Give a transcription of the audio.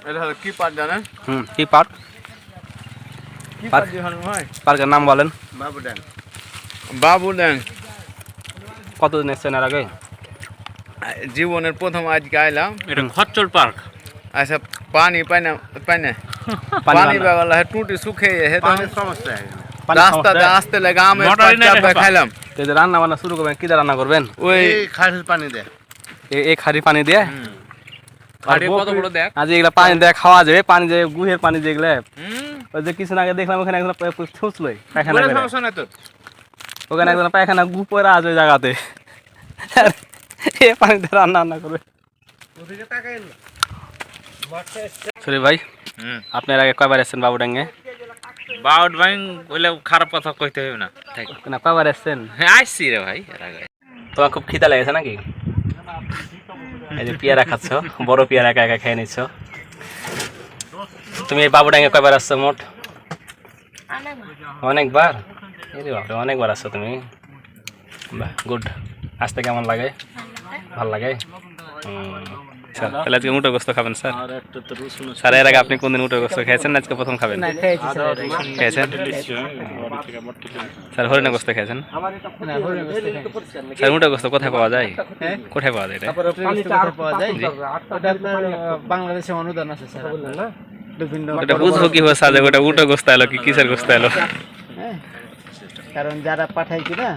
এটা হলো কি পার্ক জানেন? কি পার্ক? কি পার্ক দিবেন ভাই? পার্কের নাম বলেন। বাবু ড্যাম। বাবু ড্যাম কতদিন এসছেন এর আগে? জীবনের প্রথম আজকে আইলাম। এটা খচ্চর পার্ক। আচ্ছা পানি পাই না পানি বেগলা টুটি শুকিয়ে হে তো সমস্যা রাস্তাতে আসতে লাগে আমের পাতা খাইলাম। তো যে রান্না বান্না শুরু করবেন, কি দিয়ে রান্না করবেন? ওই খাড়ির পানি দে। এই খাড়ি পানি দিয়ে? খাড়ি কত বড় দেখ। আজ এগুলা পানি দিয়ে খাওয়া যাবে? পানি যে গুহের পানি যেগুলো, ওই যে কিছু আগে দেখলাম ওখানে একজন ছুঁচলই পায়খানা করে। সমস্যা নাই তো। ওখানে একজন পায়খানা গু পরে আছে ওই জায়গাতে। এই পানি দিয়ে রান্না করবে। সরি ভাই, আপনার আগে কয়বার এসছেন বাবুডাঙ্গে? বাউড ভাই বলে খারাপ কথা কইতে হবে না। না কয়বার এসছেন? হ্যাঁ আসছি রে ভাই এর আগে। তোমার খুব খিদা লেগেছে নাকি? এই যে পেয়ারা খাচ্ছ, বড় পেয়ারা একা একা খেয়ে নিচ্ছ। তুমি এই বাবুডাঙ্গে কয়বার আসছো মোট? অনেকবার? এই বাপরে, অনেকবার আসছো তুমি। বাহ, গুড। আসতে কেমন লাগে? ভাল লাগে? স্যার তাহলে আজকে মুটো গোস্ত খাবেন স্যার? স্যার এর আগে আপনি কোনদিন মুটো গোস্ত খেয়েছেন? আজকে প্রথম খাবেন? খেয়েছেন স্যার? হরিণা গোস্ত খেয়েছেন স্যার? মুটো গোস্ত কোথায় পাওয়া যায়? কোথায় পাওয়া যায় এটা? বাংলাদেশে অনুদান আছে স্যার। ওটা বুঝবো কি হবে স্যার? ওটা মুটো গোস্ত এলো কি কিসের গোস্ত এলো? কারণ যারা পাঠায় কিনা